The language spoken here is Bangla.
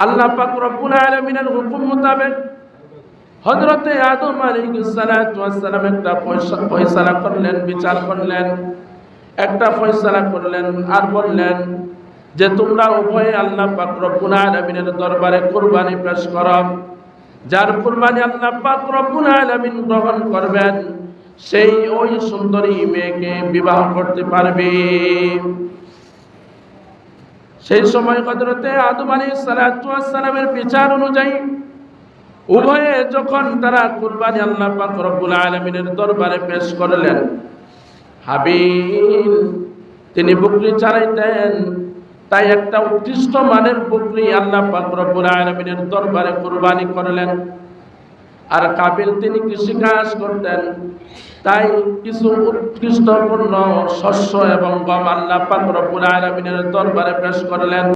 আল্লাহ পাক রব্বুল আলামিনের হুকুম মোতাবেক হযরতে আদম আলাইহিস সালাতু ওয়াস সালাম একটা ফয়সালা করলেন, বিচার করলেন, একটা ফয়সালা করলেন আর বললেন যে তোমরা উভয়ে আল্লাহ পাক রব্বুল আলামিনের দরবারে কুরবানি পেশ করো। যার কুরবানি আল্লাহ পাক রব্বুল আলামিন গ্রহণ করবেন সেই ওই সুন্দরী মেয়েকে বিবাহ করতে পারবে। সেই সময় হযরতে আদম আলাইহিস সালাতু ওয়াস সালামের বিচার অনুযায়ী উভয়ে যখন তারা কুরবানি আল্লাহ পাক রব্বুল আলামিনের দরবারে পেশ করলেন, হাবিল তিনি বকরি চড়াইতেন, তাই একটা উৎকৃষ্ট মানের বকরি আল্লাহ পাক রব্বুল আলামিনের দরবারে কুরবানি করলেন। আর কাবিল তিনি কৃষিকাজ করতেন, তাই কিছু উৎকৃষ্টপূর্ণ শস্য এবং গম আল্লাহ পাক রব্বুল আলামিনের দরবারে পেশ করলেন।